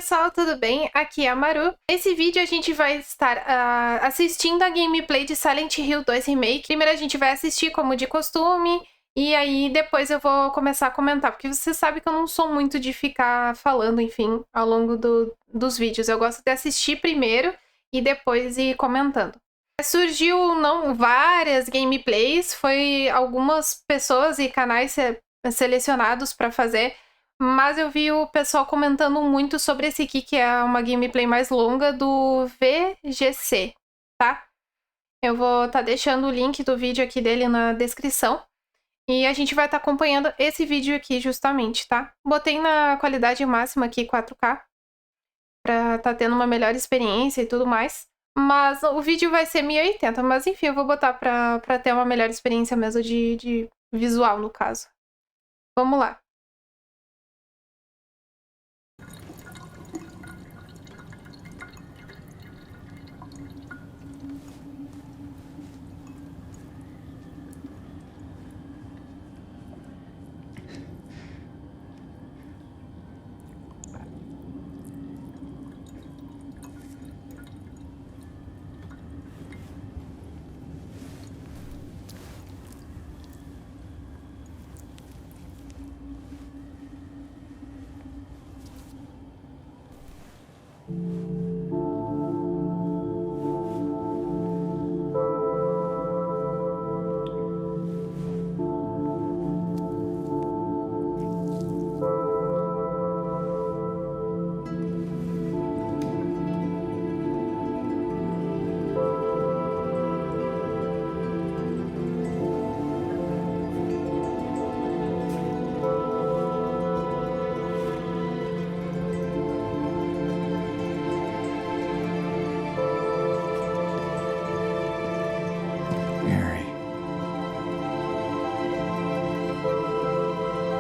pessoal, tudo bem? Aqui é a Maru. Nesse vídeo a gente vai estar assistindo a gameplay de Silent Hill 2 Remake. Primeiro a gente vai assistir como de costume, e aí depois eu vou começar a comentar, porque você sabe que eu não sou muito de ficar falando, enfim, ao longo dos vídeos. Eu gosto de assistir primeiro e depois ir comentando. Surgiu não várias gameplays, foi algumas pessoas e canais selecionados para fazer, mas eu vi o pessoal comentando muito sobre esse aqui, que é uma gameplay mais longa do VGC, tá? Eu vou estar deixando o link do vídeo aqui dele na descrição. E a gente vai estar acompanhando esse vídeo aqui justamente, tá? Botei na qualidade máxima aqui, 4K, pra estar tendo uma melhor experiência e tudo mais. Mas o vídeo vai ser 1080, mas enfim, eu vou botar pra ter uma melhor experiência mesmo de visual, no caso. Vamos lá.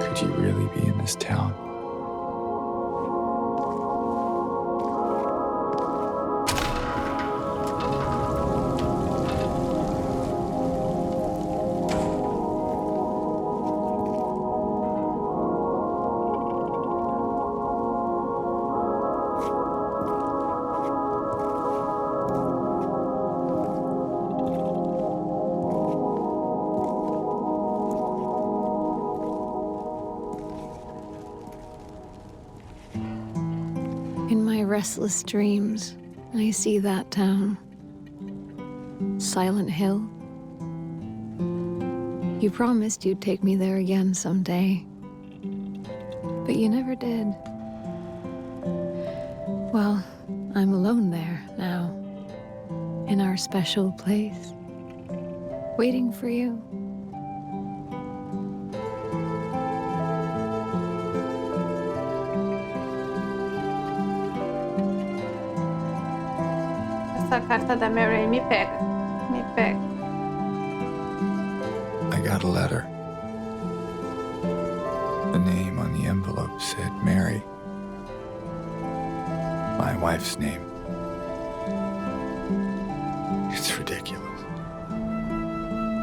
Could you really be in this town? In my restless dreams, I see that town. Silent Hill. You promised you'd take me there again someday, but you never did. Well, I'm alone there now, in our special place, waiting for you. Essa carta da Mary me pega. Me pega. I got a letter. The name on the envelope said Mary. My wife's name. It's ridiculous.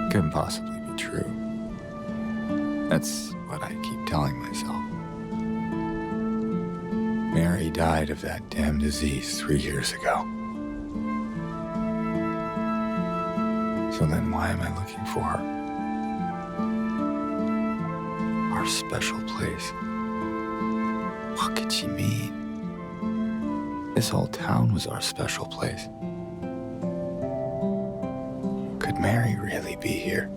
Couldn't possibly be true. That's what I keep telling myself. Mary died of that damn disease 3 years ago. So then why am I looking for her? Our special place. What could she mean? This whole town was our special place. Could Mary really be here?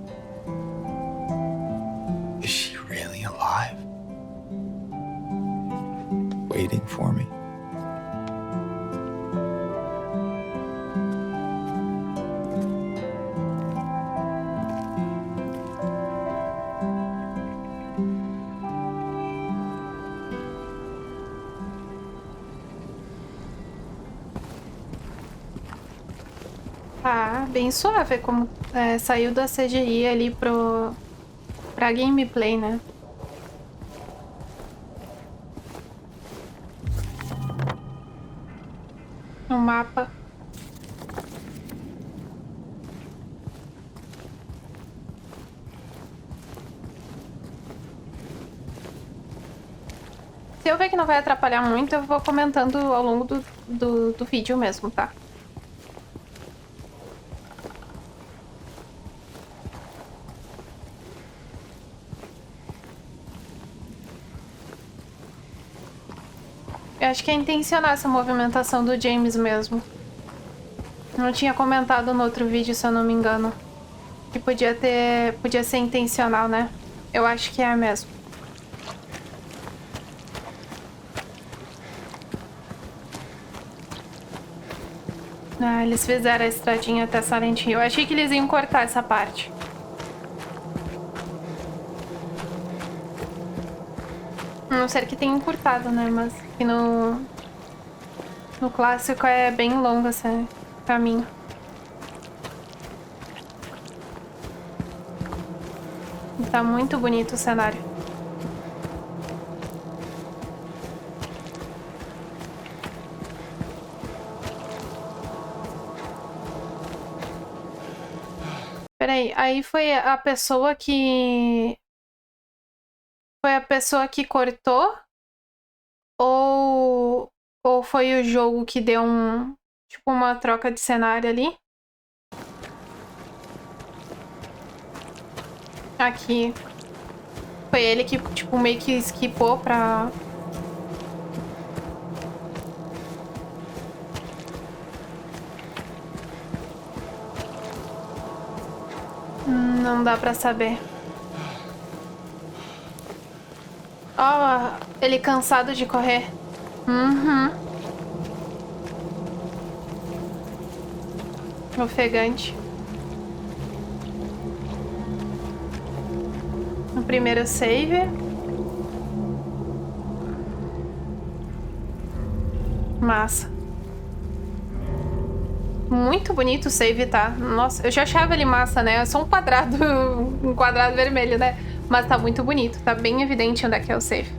Is she really alive? Waiting for me? Tá bem suave, como saiu da CGI ali pra gameplay, né? No mapa. Se eu ver que não vai atrapalhar muito, eu vou comentando ao longo do vídeo mesmo, tá? Eu acho que é intencional essa movimentação do James mesmo. Não tinha comentado no outro vídeo, se eu não me engano. Que podia ser intencional, né? Eu acho que é mesmo. Ah, eles fizeram a estradinha até Silent Hill. Eu achei que eles iam cortar essa parte. A não ser que tenha encurtado, né? Mas que no clássico é bem longo esse caminho. E tá muito bonito o cenário. Peraí, aí foi a pessoa que... Foi a pessoa que cortou? Ou foi o jogo que deu tipo, uma troca de cenário ali? Aqui. Foi ele que, tipo, meio que esquipou pra... Não dá pra saber. Ó, ele cansado de correr. Uhum. Ofegante. O primeiro save. Massa. Muito bonito o save, tá? Nossa, eu já achava ele massa, né? É só um quadrado, um quadrado vermelho, né? Mas tá muito bonito, tá bem evidente onde é que é o save.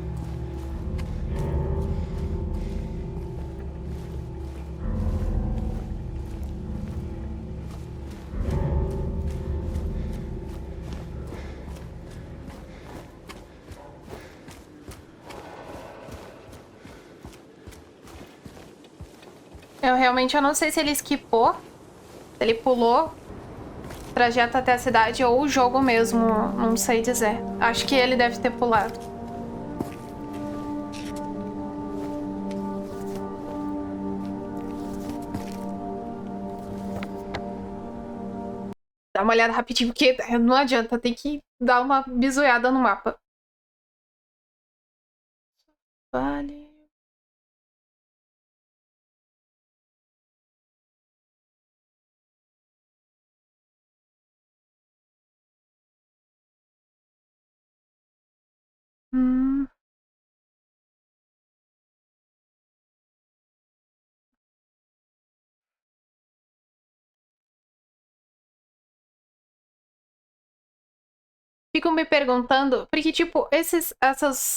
Eu não sei se ele esquipou, se ele pulou o trajeto até a cidade ou o jogo mesmo, não sei dizer. Acho que ele deve ter pulado. Dá uma olhada rapidinho, porque não adianta, tem que dar uma bisoiada no mapa. Vale. Hum. Fico me perguntando, porque, tipo, esses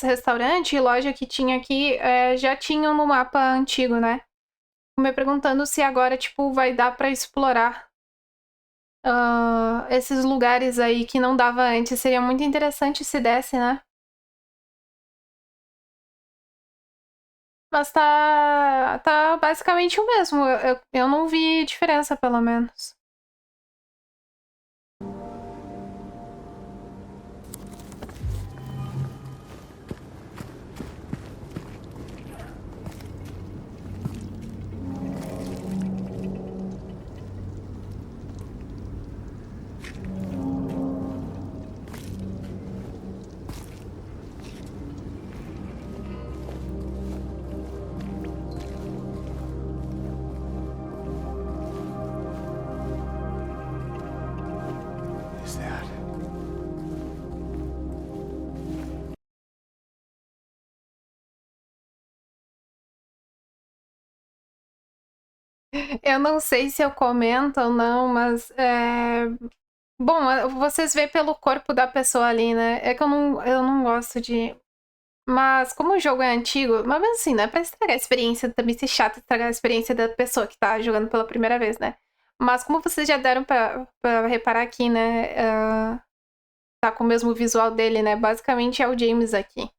restaurantes e loja que tinha aqui já tinham no mapa antigo, né? Fico me perguntando se agora, tipo, vai dar pra explorar esses lugares aí que não dava antes. Seria muito interessante se desse, né? Mas tá basicamente o mesmo. Eu não vi diferença, pelo menos. Is that? Eu não sei se eu comento ou não, mas bom, vocês veem pelo corpo da pessoa ali, né? É que eu não gosto de... Mas como o jogo é antigo, mas mesmo assim, não é pra estragar a experiência, também ser chato estragar a experiência da pessoa que tá jogando pela primeira vez, né? Mas como vocês já deram pra reparar aqui, né? Tá com o mesmo visual dele, né? Basicamente é o James aqui.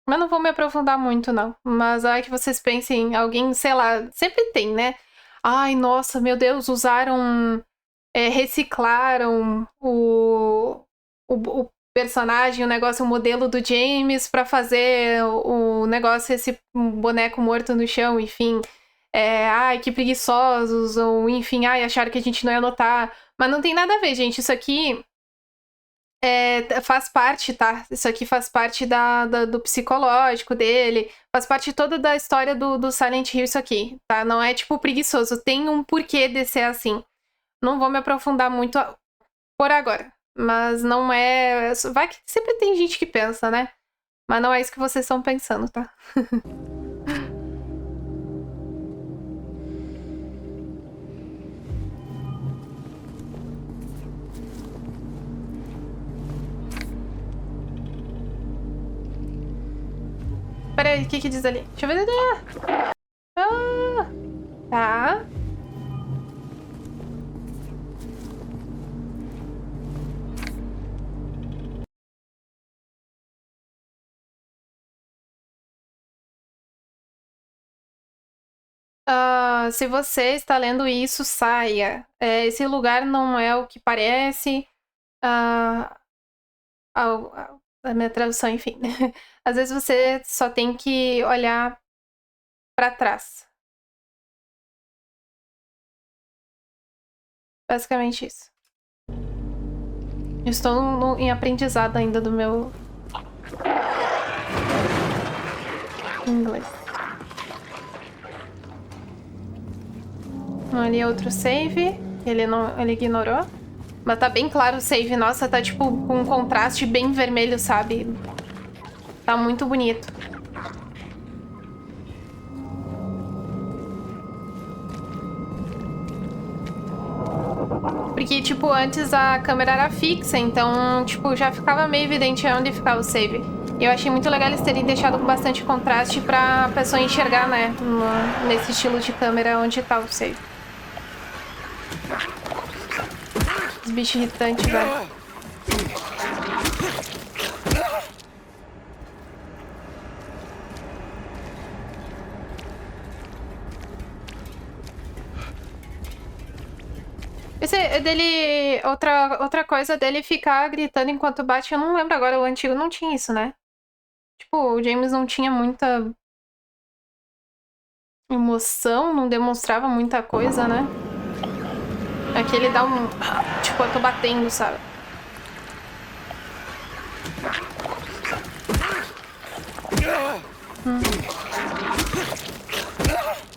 Mas não vou me aprofundar muito, não. Mas ai que vocês pensem, alguém, sei lá, sempre tem, né? Ai, nossa, meu Deus, usaram... reciclaram o personagem, o negócio, o modelo do James pra fazer o negócio, esse boneco morto no chão, enfim. Ai, que preguiçosos, ou enfim, ai, acharam que a gente não ia notar. Mas não tem nada a ver, gente. Isso aqui faz parte, tá? Isso aqui faz parte do psicológico dele, faz parte toda da história do Silent Hill, isso aqui, tá? Não é tipo preguiçoso, tem um porquê de ser assim. Não vou me aprofundar muito por agora. Mas não é... Vai que sempre tem gente que pensa, né? Mas não é isso que vocês estão pensando, tá? Peraí, o que diz ali? Deixa eu ver. Ah, tá. Se você está lendo isso, saia. Esse lugar não é o que parece. A minha tradução, enfim. Às vezes você só tem que olhar para trás. Basicamente isso. Eu estou em aprendizado ainda do meu inglês. Ali é outro save. Ele ignorou. Mas tá bem claro o save. Nossa, tá tipo com um contraste bem vermelho, sabe? Tá muito bonito. Porque, tipo, antes a câmera era fixa, então, tipo, já ficava meio evidente onde ficava o save. E eu achei muito legal eles terem deixado com bastante contraste pra pessoa enxergar, né? Nesse estilo de câmera onde tá o save. Os bichos irritantes, velho. Esse dele. Outra coisa dele ficar gritando enquanto bate, eu não lembro agora, o antigo não tinha isso, né? Tipo, o James não tinha muita emoção, não demonstrava muita coisa, né? Aqui ele dá um... Tipo, eu tô batendo, sabe?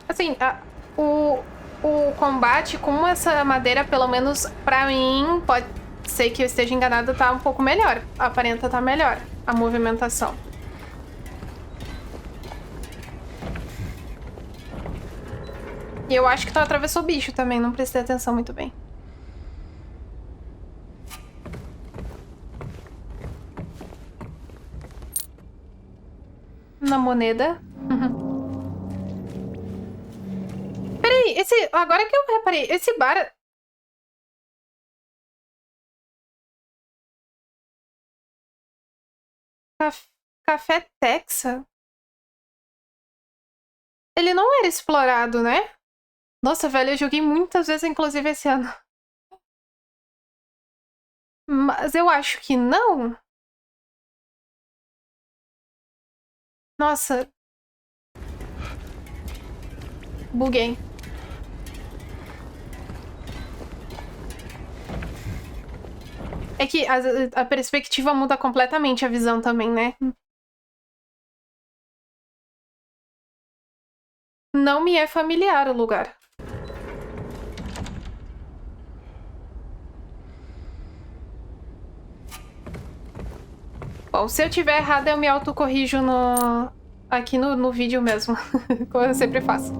Assim, o combate com essa madeira, pelo menos pra mim, pode ser que eu esteja enganada, tá um pouco melhor. Aparenta tá melhor a movimentação. E eu acho que tu atravessou o bicho também, não prestei atenção muito bem. Na moneda. Peraí, agora que eu reparei, esse bar... Café Texa? Ele não era explorado, né? Nossa, velho, eu joguei muitas vezes, inclusive, esse ano. Mas eu acho que não. Nossa. Buguei. É que a perspectiva muda completamente a visão também, né? Não me é familiar o lugar. Bom, se eu tiver errado, eu me autocorrijo aqui no vídeo mesmo. Como eu sempre faço.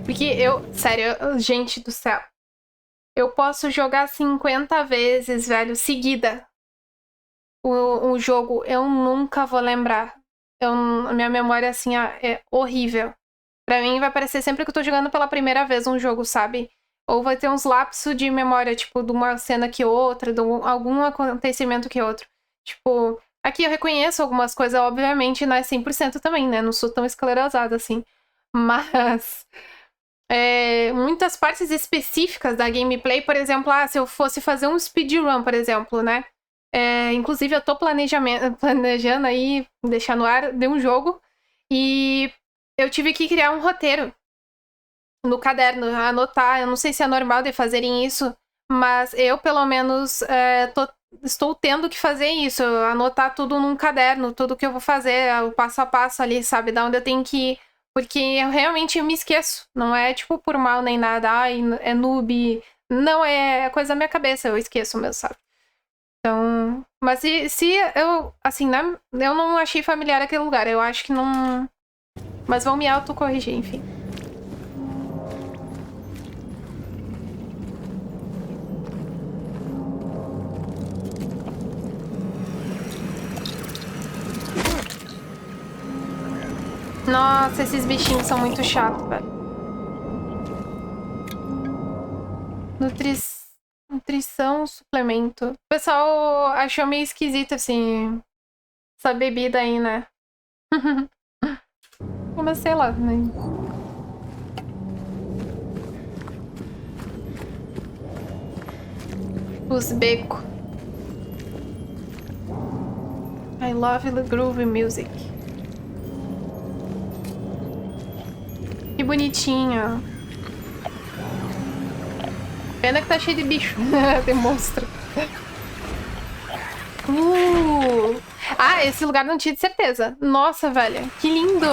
Porque sério, gente do céu. Eu posso jogar 50 vezes, velho, seguida. O jogo, eu nunca vou lembrar. Minha memória, assim, é horrível. Pra mim, vai parecer sempre que eu tô jogando pela primeira vez um jogo, sabe? Ou vai ter uns lapsos de memória, tipo, de uma cena que outra, de algum acontecimento que outro. Tipo, Aqui eu reconheço algumas coisas, obviamente, não é 100% também, né? Não sou tão esclerosada assim. Mas muitas partes específicas da gameplay, por exemplo, se eu fosse fazer um speedrun, por exemplo, né? Inclusive, eu tô planejando aí, deixar no ar, de um jogo. E eu tive que criar um roteiro no caderno, anotar. Eu não sei se é normal de fazerem isso, mas eu, pelo menos, estou tendo que fazer isso. Anotar tudo num caderno, tudo que eu vou fazer, o passo a passo ali, sabe? Da onde eu tenho que ir. Porque eu realmente me esqueço. Não é, tipo, por mal nem nada. Ai, é noob. Não, é coisa da minha cabeça. Eu esqueço mesmo, sabe? Então... Mas se eu... Assim, né? Eu não achei familiar aquele lugar. Eu acho que não... Mas vão me autocorrigir, enfim. Nossa, esses bichinhos são muito chatos, velho. Nutrição, suplemento. O pessoal achou meio esquisito, assim, essa bebida aí, né? Mas sei lá, né? Os becos. I love the groove music. Que bonitinho. Pena que tá cheio de bicho. Tem monstro. Esse lugar não tinha de certeza. Nossa, velho. Que lindo.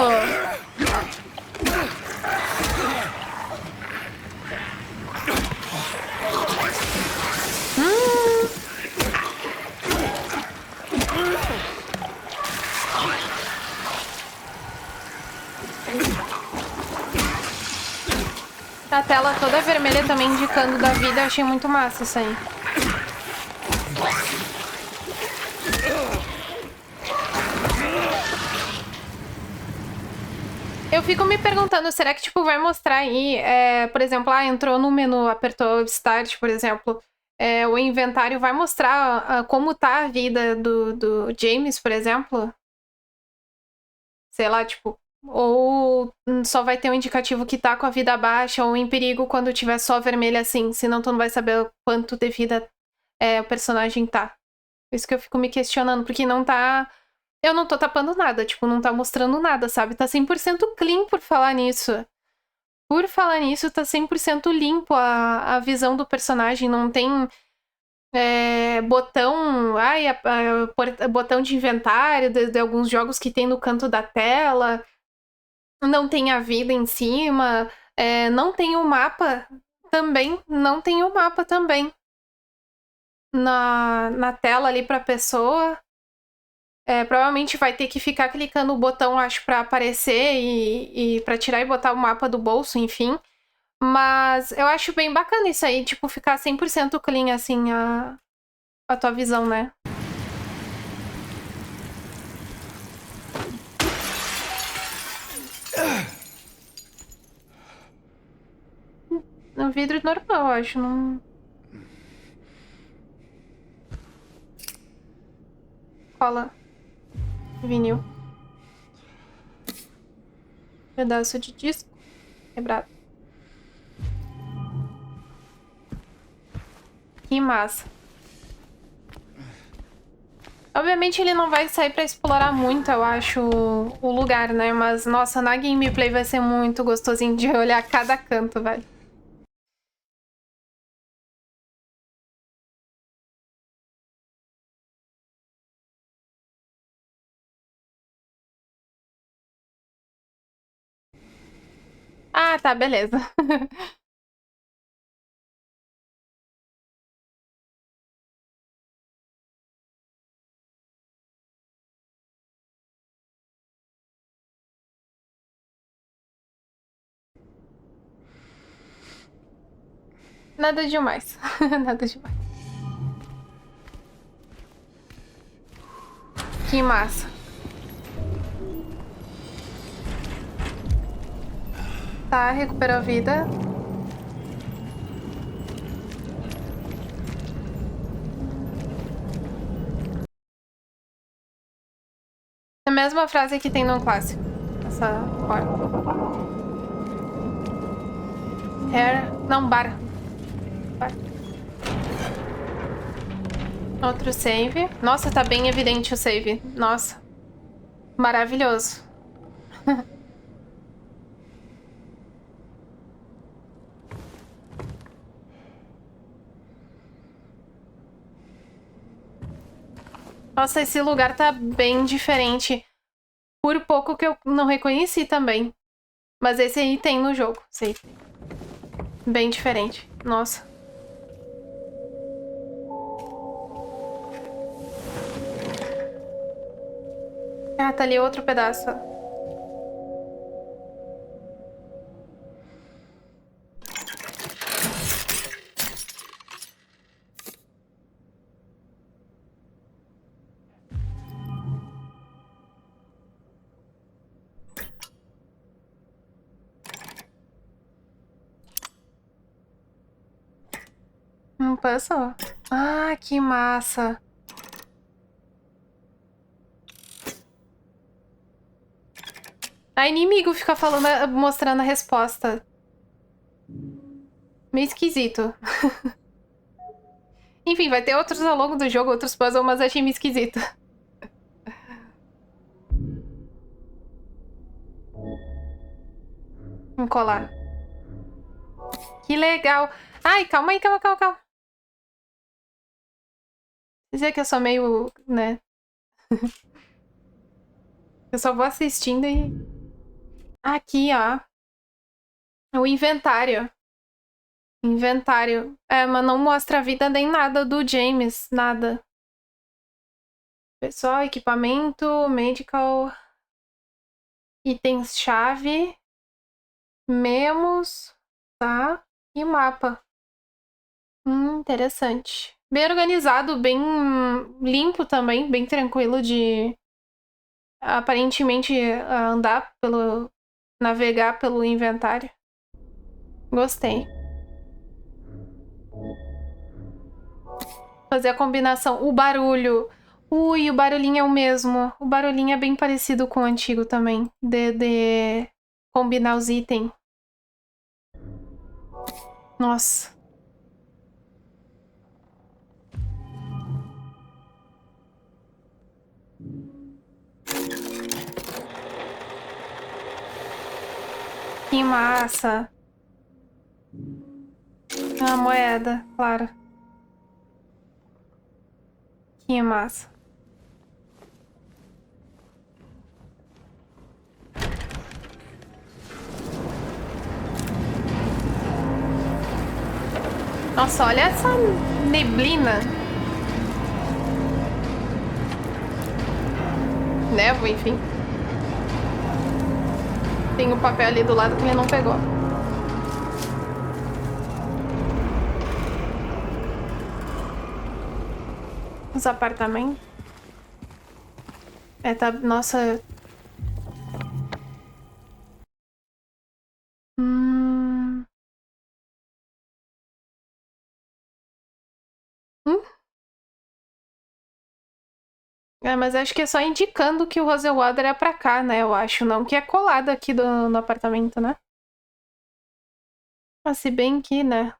A tela toda vermelha também indicando da vida. Eu achei muito massa isso aí. Eu fico me perguntando, será que, tipo, vai mostrar aí, por exemplo, entrou no menu, apertou Start, por exemplo, o inventário vai mostrar como tá a vida do James, por exemplo? Sei lá, tipo, ou só vai ter um indicativo que tá com a vida baixa ou em perigo quando tiver só vermelho assim, senão tu não vai saber o quanto de vida o personagem tá. Isso que eu fico me questionando, porque não tá... Eu não tô tapando nada, tipo, não tá mostrando nada, sabe? Tá 100% clean por falar nisso. Por falar nisso, tá 100% limpo a visão do personagem. Não tem botão... botão de inventário de alguns jogos que tem no canto da tela. Não tem a vida em cima. Não tem o mapa também. Não tem o mapa também. Na tela ali pra pessoa... provavelmente vai ter que ficar clicando o botão, acho, pra aparecer e pra tirar e botar o mapa do bolso, enfim. Mas eu acho bem bacana isso aí, tipo, ficar 100% clean, assim, a tua visão, né? No vidro normal, eu acho, não... Cola. Vinil. Pedaço de disco quebrado. Que massa. Obviamente ele não vai sair pra explorar muito, eu acho, o lugar, né? Mas, nossa, na gameplay vai ser muito gostosinho de olhar cada canto, velho. Tá, beleza. Nada demais. Nada demais. Que massa. Tá, recuperou a vida. mesma frase que tem no clássico. Essa porta. Hair... Não, bar. Outro save. Nossa, tá bem evidente o save. Nossa. Maravilhoso. Nossa, esse lugar tá bem diferente. Por pouco que eu não reconheci também. Mas esse aí tem no jogo. Sei. Bem diferente. Nossa. Ah, tá ali outro pedaço. Passou. Ah, que massa. A inimigo fica falando, mostrando a resposta. Meio esquisito. Enfim, vai ter outros ao longo do jogo, outros puzzles, mas achei meio esquisito. Vamos colar. Que legal. Ai, calma aí, calma. Dizer que eu sou meio, né? Eu só vou assistindo e... Aqui, ó. O inventário. Inventário. É, mas não mostra a vida nem nada do James. Nada. Pessoal, equipamento, medical... Itens-chave. Memos. Tá? E mapa. Interessante. Bem organizado, bem limpo também, bem tranquilo de aparentemente andar pelo... navegar pelo inventário. Gostei. Fazer a combinação. O barulho. Ui, o barulhinho é o mesmo. O barulhinho é bem parecido com o antigo também. De combinar os itens. Nossa. Que massa. Uma moeda, claro. Que massa. Nossa, olha essa neblina. Névoa, enfim. Tem o papel ali do lado que ele não pegou. Os apartamentos. É, tá... Nossa... É, mas acho que é só indicando que o Rosewater é pra cá, né? Eu acho, não que é colado aqui no apartamento, né? Mas se bem que, né?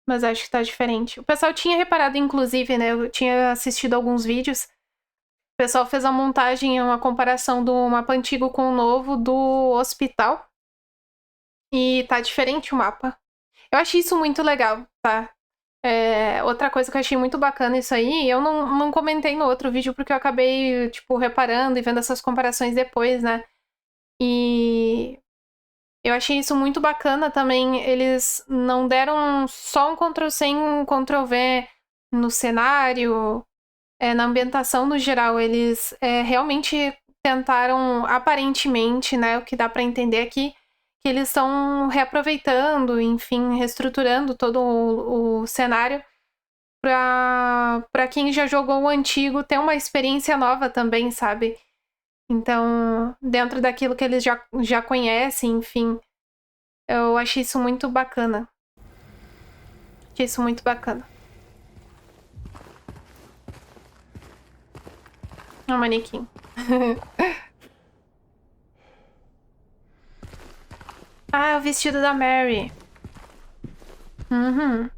Mas acho que tá diferente. O pessoal tinha reparado, inclusive, né? Eu tinha assistido alguns vídeos. O pessoal fez a montagem, uma comparação do mapa antigo com o novo do hospital. E tá diferente o mapa. Eu achei isso muito legal, tá? Outra coisa que eu achei muito bacana isso aí, eu não comentei no outro vídeo porque eu acabei, tipo, reparando e vendo essas comparações depois, né? E eu achei isso muito bacana também. Eles não deram só um Ctrl+C e um Ctrl+V no cenário, na ambientação no geral. Eles realmente tentaram, aparentemente, né? O que dá pra entender aqui, que eles estão reaproveitando, enfim, reestruturando todo o cenário pra quem já jogou o antigo ter uma experiência nova também, sabe? Então, dentro daquilo que eles já conhecem, enfim, eu achei isso muito bacana. Achei isso muito bacana. Um manequim. Ah, é o vestido da Mary. Uhum.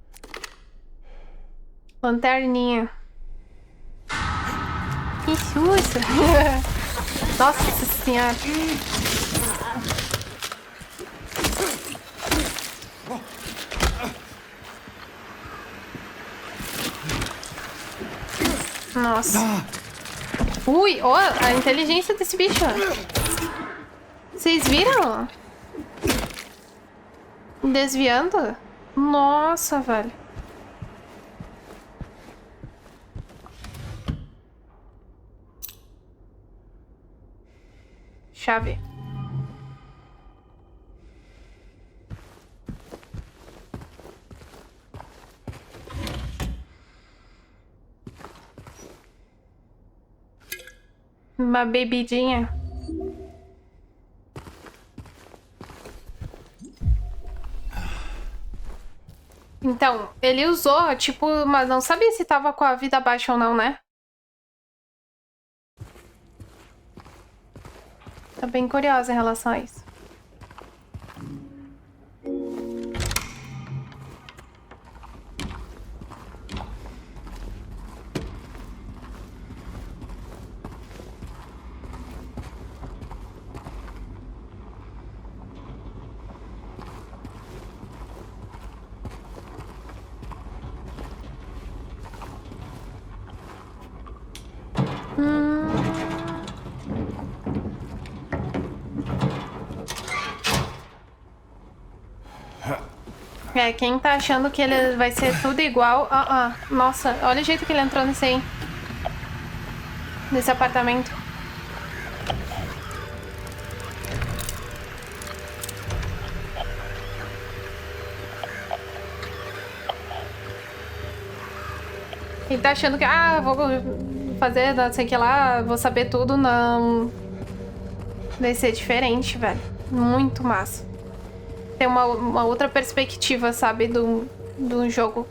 Lanterninha. Que susto! Nossa senhora! Nossa. Ui, ó, a inteligência desse bicho. Vocês viram? Desviando? Nossa, velho. Chave. Uma bebidinha. Então, ele usou, tipo, mas não sabia se tava com a vida baixa ou não, né? Tô bem curiosa em relação a isso. É, quem tá achando que ele vai ser tudo igual... Nossa, olha o jeito que ele entrou nesse aí. Nesse apartamento. Ele tá achando que... Ah, vou fazer não sei o que lá, vou saber tudo. Não. Vai ser diferente, velho. Muito massa. Tem uma outra perspectiva, sabe, do jogo.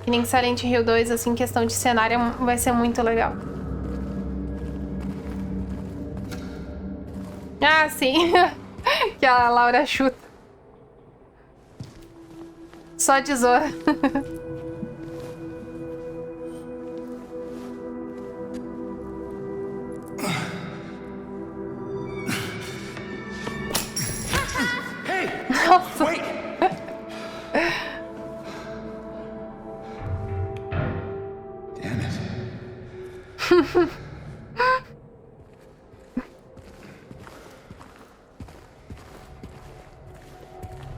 Que nem Silent Hill 2, assim, questão de cenário, vai ser muito legal. Ah, sim. Que a Laura chuta. Só tesoura. Nossa. Wait! Damn it.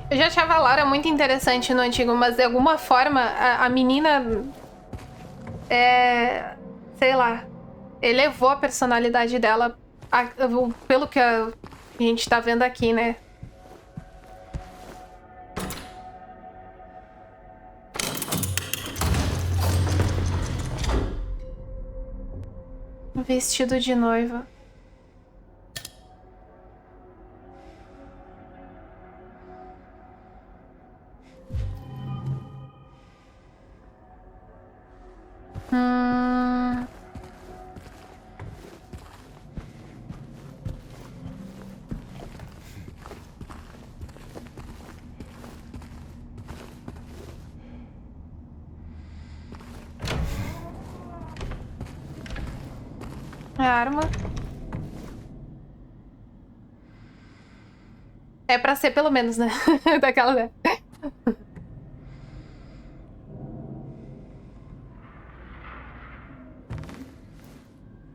Eu já achava a Laura muito interessante no antigo, mas de alguma forma a menina... sei lá... elevou a personalidade dela pelo que a gente tá vendo aqui, né? Vestido de noiva. A arma. É pra ser pelo menos, né? Daquela, né?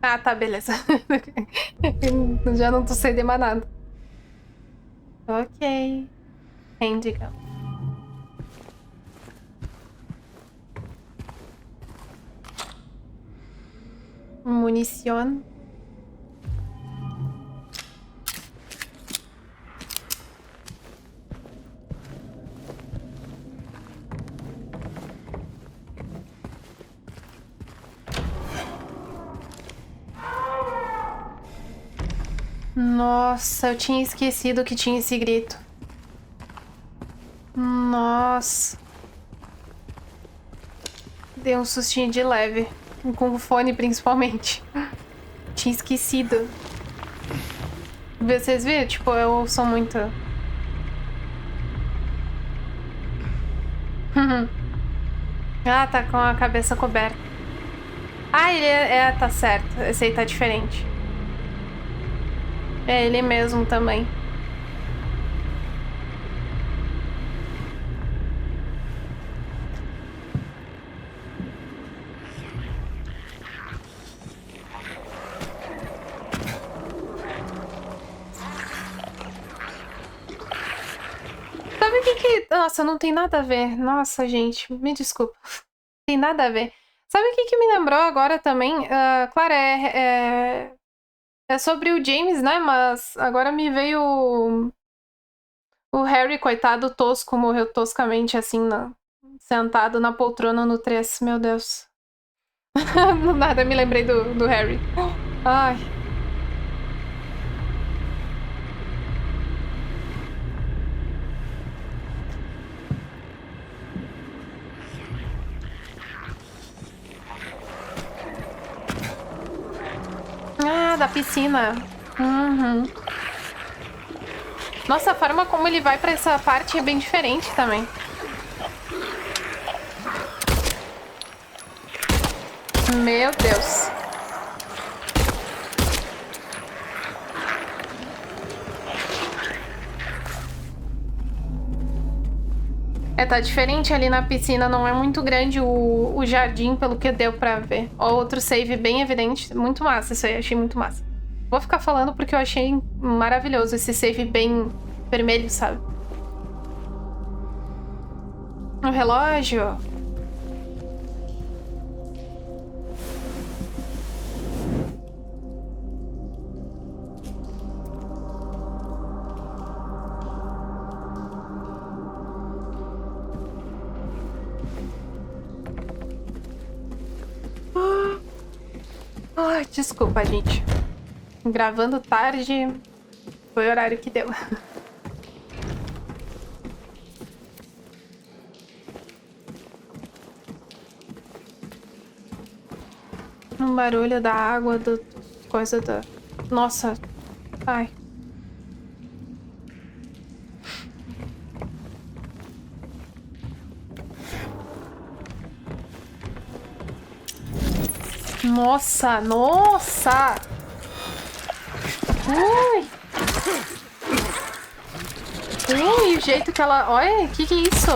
Ah, tá, beleza. Já não tô cedendo mais nada. Ok. Handgun. Munición. Nossa, eu tinha esquecido que tinha esse grito. Nossa. Dei um sustinho de leve. Com o fone, principalmente. Tinha esquecido. Vocês viram? Tipo, eu sou muito... Ah, tá com a cabeça coberta. Ah, ele tá certo. Esse aí tá diferente. É ele mesmo também. Sabe o que... Nossa, não tem nada a ver. Nossa, gente, me desculpa. Tem nada a ver. Sabe o que me lembrou agora também? Claro, é sobre o James, né? Mas agora me veio o Harry, coitado, tosco, morreu toscamente, assim, sentado na poltrona no 3. Meu Deus. Do nada me lembrei do Harry. Ai. Ah, da piscina. Uhum. Nossa, a forma como ele vai pra essa parte é bem diferente também. Meu Deus. Tá diferente ali na piscina, não é muito grande o jardim, pelo que deu pra ver. Ó, outro save bem evidente, muito massa isso aí, achei muito massa. Vou ficar falando porque eu achei maravilhoso esse save bem vermelho, sabe? O relógio. Ai, desculpa, gente. Gravando tarde, foi o horário que deu. Um barulho da água, coisa da... Nossa. Ai. Nossa, nossa! Ui! Ui, o jeito que ela... Olha, o que é isso?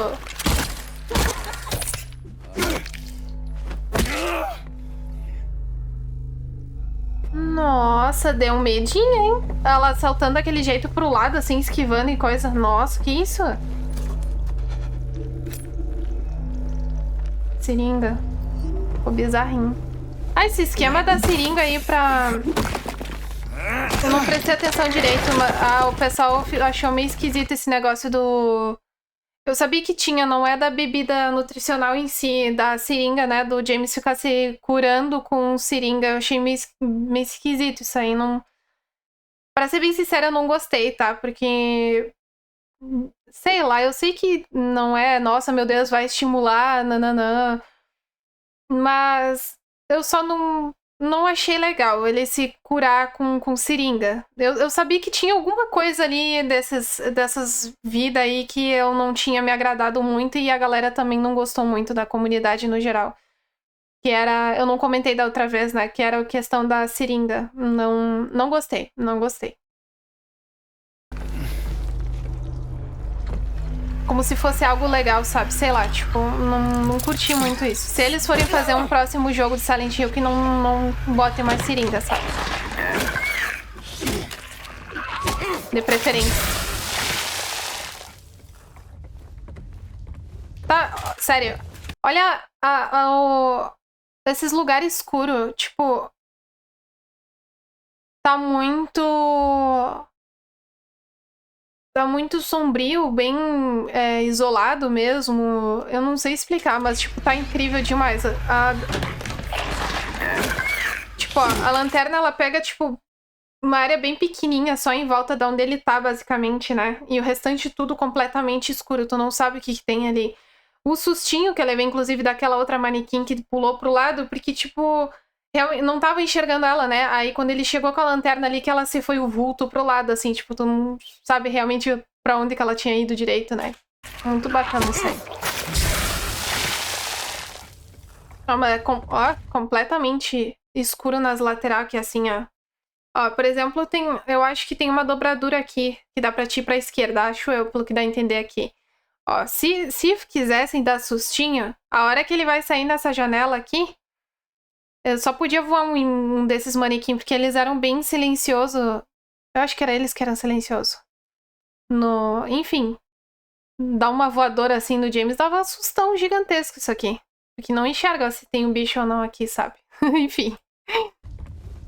Nossa, deu um medinho, hein? Ela saltando daquele jeito pro lado, assim, esquivando e coisa. Nossa, que isso? Seringa. Ficou bizarrinho. Ah, esse esquema da seringa aí pra... Eu não prestei atenção direito, mas o pessoal achou meio esquisito esse negócio do... Eu sabia que tinha, não é da bebida nutricional em si, da seringa, né? Do James ficar se curando com seringa. Eu achei meio esquisito isso aí. Não... Pra ser bem sincera, eu não gostei, tá? Porque... Sei lá, eu sei que não é... Nossa, meu Deus, vai estimular, nananã. Mas eu só não achei legal ele se curar com seringa. Eu sabia que tinha alguma coisa ali dessas vidas aí que eu não tinha me agradado muito e a galera também não gostou muito da comunidade no geral. Que era... Eu não comentei da outra vez, né? Que era a questão da seringa. Não gostei, não gostei. Como se fosse algo legal, sabe? Sei lá, tipo, não curti muito isso. Se eles forem fazer um próximo jogo de Silent Hill, que não botem mais seringa, sabe? De preferência. Tá, sério. Olha esses lugares escuros, tipo... Tá muito sombrio, bem isolado mesmo. Eu não sei explicar, mas, tipo, tá incrível demais. Tipo, ó, a lanterna, ela pega, tipo, uma área bem pequenininha, só em volta de onde ele tá, basicamente, né? E o restante tudo completamente escuro. Tu não sabe o que tem ali. O sustinho que eu levei, inclusive, daquela outra manequim que pulou pro lado, porque, tipo... Eu não tava enxergando ela, né? Aí quando ele chegou com a lanterna ali, que ela se foi o vulto pro lado, assim, tipo, tu não sabe realmente pra onde que ela tinha ido direito, né? Muito bacana isso aí. Ó, mas ó, completamente escuro nas laterais aqui, assim, ó. Ó, por exemplo, eu acho que tem uma dobradura aqui, que dá pra ti ir pra esquerda, acho eu, pelo que dá a entender aqui. Ó, se quisessem dar sustinho, a hora que ele vai sair nessa janela aqui, eu só podia voar um desses manequins, porque eles eram bem silenciosos. Eu acho que era eles que eram silenciosos. Enfim, dar uma voadora assim no James dava um sustão gigantesco isso aqui. Porque não enxerga se tem um bicho ou não aqui, sabe? Enfim.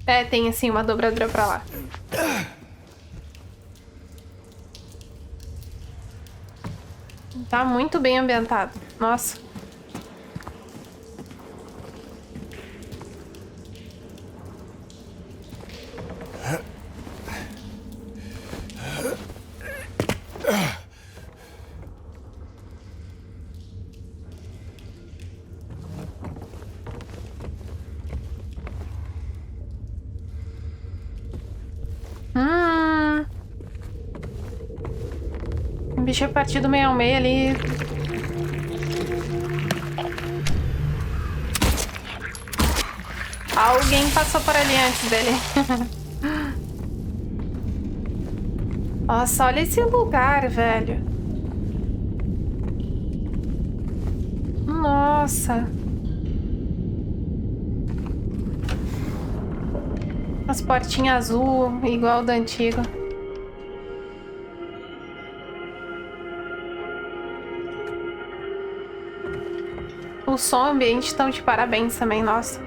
É, tem assim uma dobradura pra lá. Tá muito bem ambientado. Nossa. O bicho partiu do meio ao meio ali. Alguém passou por ali antes dele. Nossa, olha esse lugar, velho. Nossa. As portinhas azul, igual da antiga. O som ambiente estão de parabéns também, nossa.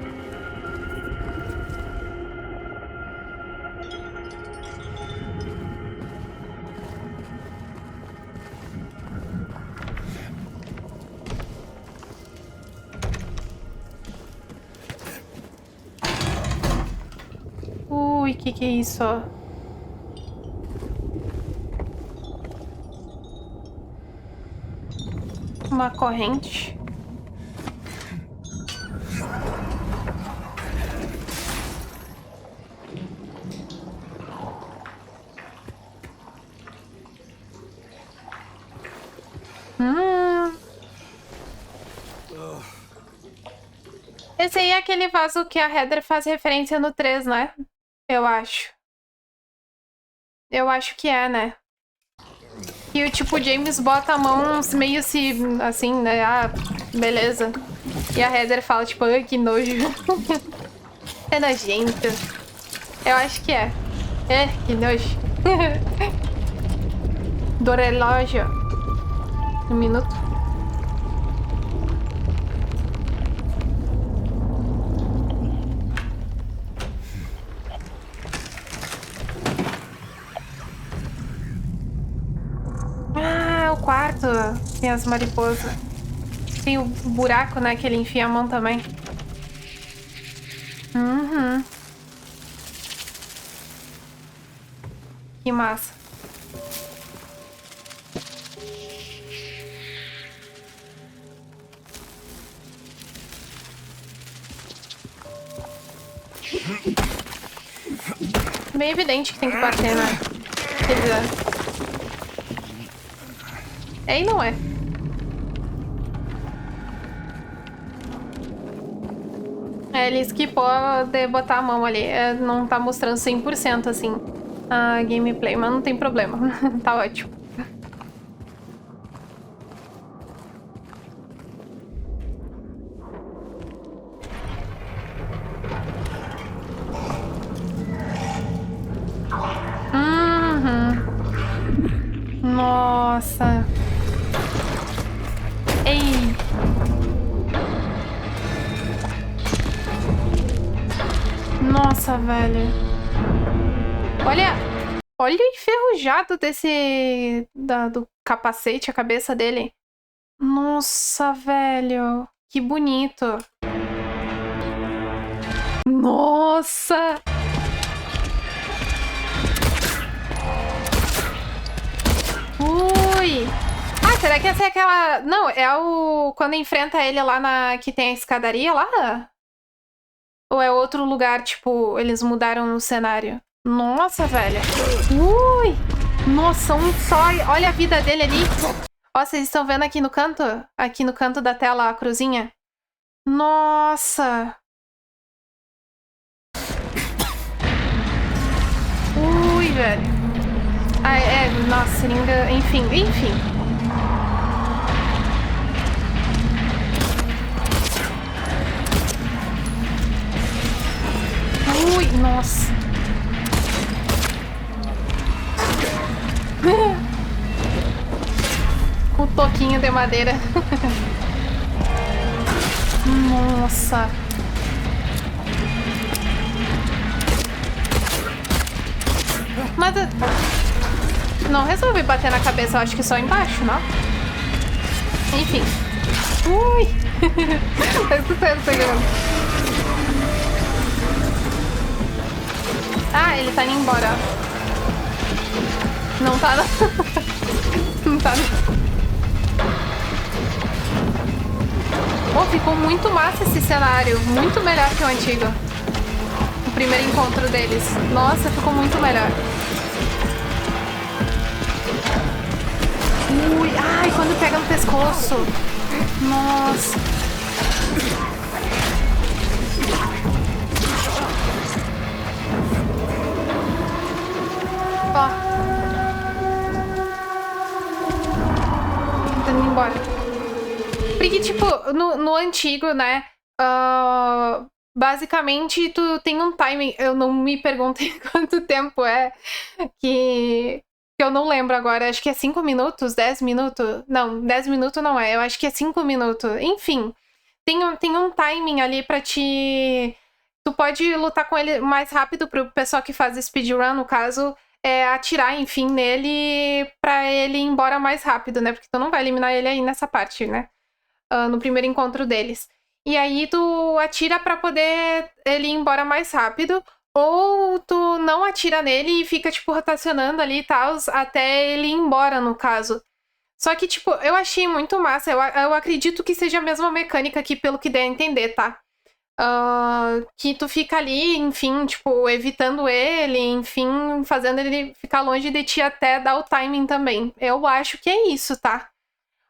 Ui, que é isso? Uma corrente. Esse aí é aquele vaso que a Heather faz referência no 3, né? Eu acho. Eu acho que é, né? E o tipo, James bota a mão meio se... assim, né? Ah, beleza. E a Heather fala, tipo, ai, que nojo. É nojento. Eu acho que é. É, que nojo. Do relógio. Um minuto. Ah, o quarto. Tem as mariposas. Tem o buraco, né? Que ele enfia a mão também. Uhum. Que massa. Bem evidente que tem que bater, né? Quer dizer... É e não é. É, ele esquipou de botar a mão ali. É, não tá mostrando 100% assim a gameplay, mas não tem problema. Tá ótimo. Nossa. Ei. Nossa, velho. Olha o enferrujado do capacete, a cabeça dele. Nossa, velho. Que bonito. Nossa. Ui. Ah, será que essa é aquela... Não, é o... Quando enfrenta ele lá na... Que tem a escadaria lá? Ou é outro lugar, tipo, eles mudaram o cenário? Nossa, velho. Ui! Nossa, um só. Olha a vida dele ali. Ó, vocês estão vendo aqui no canto? Aqui no canto da tela, a cruzinha. Nossa! Ui, velho. Ah, nossa, seringa. Enfim. Ui, nossa. O toquinho de madeira. Nossa. Mas não resolvi bater na cabeça, eu acho que só embaixo, não? Enfim. Ui! Tá escutando, pegando. Ah, ele tá indo embora. Não tá, não. Não tá, não. Pô, ficou muito massa esse cenário. Muito melhor que o antigo. O primeiro encontro deles. Nossa, ficou muito melhor. Ui, ai, quando pega no pescoço. Nossa. Ó. Tô indo embora. Porque, tipo, no antigo, né? Basicamente, tu tem um timing. Eu não me perguntei quanto tempo é que eu não lembro agora. Acho que é 5 minutos, 10 minutos. Não, 10 minutos não é. Eu acho que é 5 minutos. Enfim, tem um timing ali pra te... Tu pode lutar com ele mais rápido pro pessoal que faz speedrun, no caso, atirar, enfim, nele pra ele ir embora mais rápido, né? Porque tu não vai eliminar ele aí nessa parte, né? No primeiro encontro deles. E aí tu atira pra poder ele ir embora mais rápido, ou tu não atira nele e fica, tipo, rotacionando ali e tal, até ele ir embora, no caso. Só que, tipo, eu achei muito massa. Eu acredito que seja a mesma mecânica aqui, pelo que der a entender, tá? Que tu fica ali, enfim, tipo, evitando ele, enfim, fazendo ele ficar longe de ti até dar o timing também. Eu acho que é isso, tá?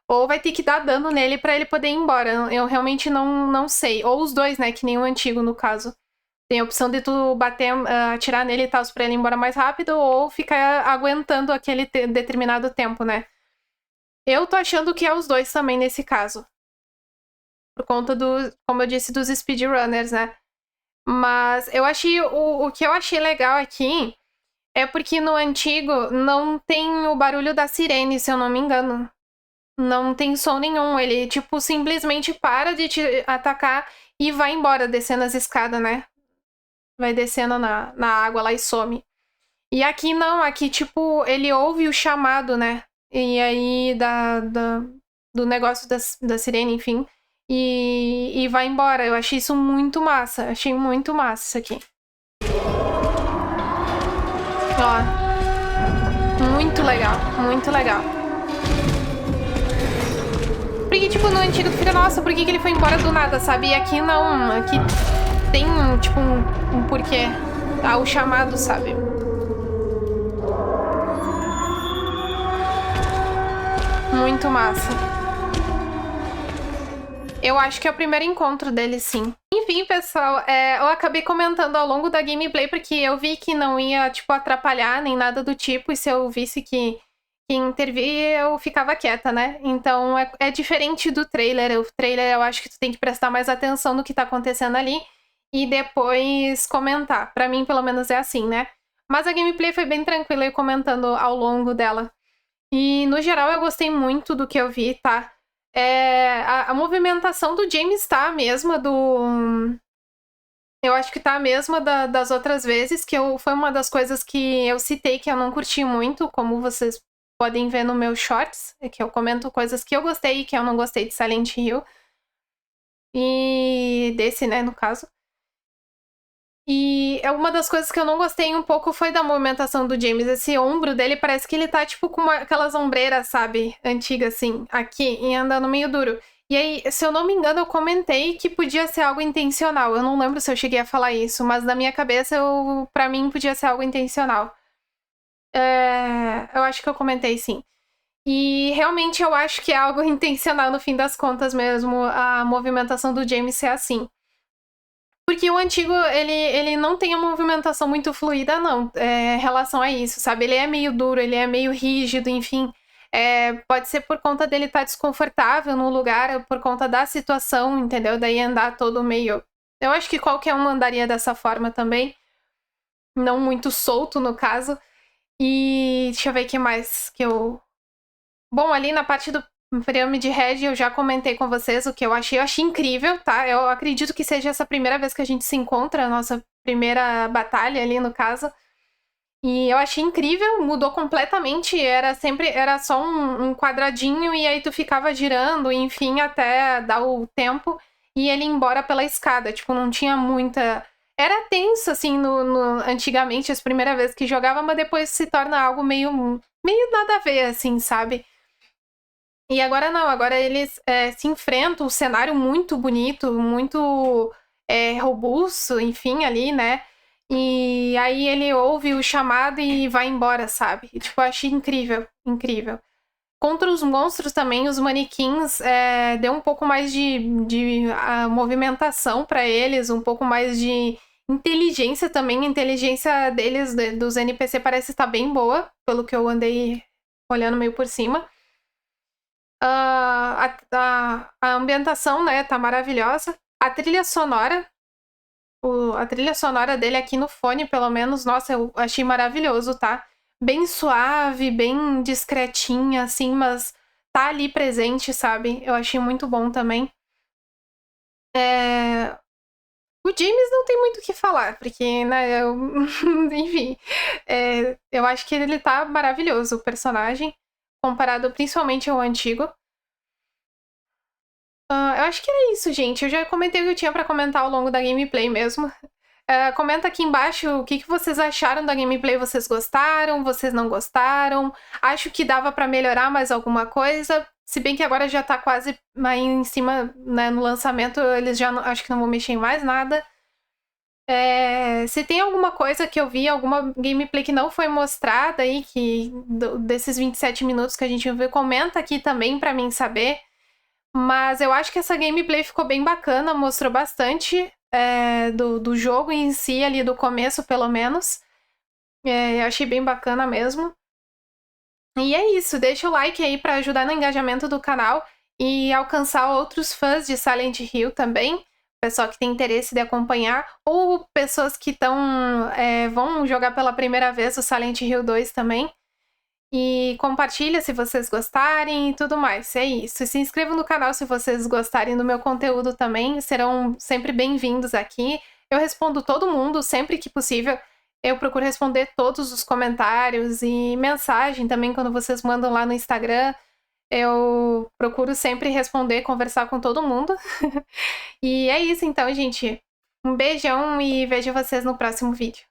Ou vai ter que dar dano nele pra ele poder ir embora. Eu realmente não sei. Ou os dois, né? Que nem o antigo, no caso. Tem a opção de tu bater, atirar nele e tal, pra ele ir embora mais rápido, ou ficar aguentando aquele determinado tempo, né? Eu tô achando que é os dois também nesse caso. Por conta como eu disse, dos speedrunners, né? Mas eu achei... O que eu achei legal aqui é porque no antigo não tem o barulho da sirene, se eu não me engano. Não tem som nenhum. Ele, tipo, simplesmente para de te atacar e vai embora, descendo as escadas, né? Vai descendo na água lá e some. E aqui não, aqui, tipo, ele ouve o chamado, né? E aí, do negócio da sirene, enfim. E vai embora. Eu achei isso muito massa. Achei muito massa isso aqui. Ó. Muito legal, muito legal. Porque, tipo, no antigo tu fica, nossa, por que ele foi embora do nada, sabe? E aqui não, aqui tem, tipo, um porquê. O chamado, sabe? Muito massa. Eu acho que é o primeiro encontro dele, sim. Enfim, pessoal, eu acabei comentando ao longo da gameplay, porque eu vi que não ia, tipo, atrapalhar nem nada do tipo, e se eu visse que intervir, eu ficava quieta, né? Então é diferente do trailer. O trailer eu acho que tu tem que prestar mais atenção no que tá acontecendo ali e depois comentar. Pra mim, pelo menos, é assim, né? Mas a gameplay foi bem tranquila, eu comentando ao longo dela. E, no geral, eu gostei muito do que eu vi, tá? A movimentação do James tá a mesma do... Eu acho que tá a mesma das outras vezes, que foi uma das coisas que eu citei que eu não curti muito, como vocês podem ver no meu shorts, que eu comento coisas que eu gostei e que eu não gostei de Silent Hill. E desse, né, no caso. E uma das coisas que eu não gostei um pouco foi da movimentação do James. Esse ombro dele parece que ele tá, tipo, com aquelas ombreiras, sabe? Antigas, assim, aqui, e andando meio duro. E aí, se eu não me engano, eu comentei que podia ser algo intencional. Eu não lembro se eu cheguei a falar isso, mas na minha cabeça, pra mim, podia ser algo intencional. Eu acho que eu comentei sim. E realmente eu acho que é algo intencional no fim das contas mesmo, a movimentação do James ser assim. Porque o antigo, ele não tem a movimentação muito fluida, não, em relação a isso, sabe? Ele é meio duro, ele é meio rígido, enfim. Pode ser por conta dele estar desconfortável no lugar, por conta da situação, entendeu? Daí andar todo meio... Eu acho que qualquer um andaria dessa forma também. Não muito solto, no caso. E deixa eu ver o que mais que eu... Bom, ali na parte do Pirâmide Red eu já comentei com vocês o que eu achei. Eu achei incrível, tá? Eu acredito que seja essa primeira vez que a gente se encontra, a nossa primeira batalha ali, no caso. E eu achei incrível, mudou completamente. Era só um quadradinho e aí tu ficava girando, enfim, até dar o tempo e ele ir embora pela escada. Tipo, não tinha muita... Era tenso, assim, antigamente, as primeiras vezes que jogava, mas depois se torna algo meio nada a ver, assim, sabe? E agora não, agora eles se enfrentam, o cenário muito bonito, muito robusto, enfim, ali, né? E aí ele ouve o chamado e vai embora, sabe? E, tipo, eu achei incrível, incrível. Contra os monstros também, os manequins, deu um pouco mais de movimentação para eles, um pouco mais de inteligência também. A inteligência deles, dos NPC, parece estar bem boa, pelo que eu andei olhando meio por cima. A ambientação, né, tá maravilhosa. A trilha sonora, a trilha sonora dele aqui no fone, pelo menos, nossa, eu achei maravilhoso, tá? Bem suave, bem discretinha, assim, mas tá ali presente, sabe? Eu achei muito bom também. O James não tem muito o que falar, porque, né, enfim, eu acho que ele tá maravilhoso, o personagem, comparado principalmente ao antigo. Eu acho que era isso, gente. Eu já comentei o que eu tinha pra comentar ao longo da gameplay mesmo. Comenta aqui embaixo o que vocês acharam da gameplay. Vocês gostaram? Vocês não gostaram? Acho que dava pra melhorar mais alguma coisa. Se bem que agora já tá quase aí em cima, né, no lançamento, eles já acho que não vão mexer em mais nada. Se tem alguma coisa que eu vi, alguma gameplay que não foi mostrada aí, desses 27 minutos que a gente viu, comenta aqui também pra mim saber. Mas eu acho que essa gameplay ficou bem bacana, mostrou bastante do jogo em si, ali do começo, pelo menos. Eu achei bem bacana mesmo. E é isso, deixa o like aí para ajudar no engajamento do canal e alcançar outros fãs de Silent Hill também. Pessoal que tem interesse de acompanhar, ou pessoas que vão jogar pela primeira vez o Silent Hill 2 também. E compartilha se vocês gostarem e tudo mais. É isso. E se inscrevam no canal se vocês gostarem do meu conteúdo também. Serão sempre bem-vindos aqui. Eu respondo todo mundo sempre que possível. Eu procuro responder todos os comentários e mensagem também quando vocês mandam lá no Instagram. Eu procuro sempre responder, conversar com todo mundo. E é isso então, gente. Um beijão e vejo vocês no próximo vídeo.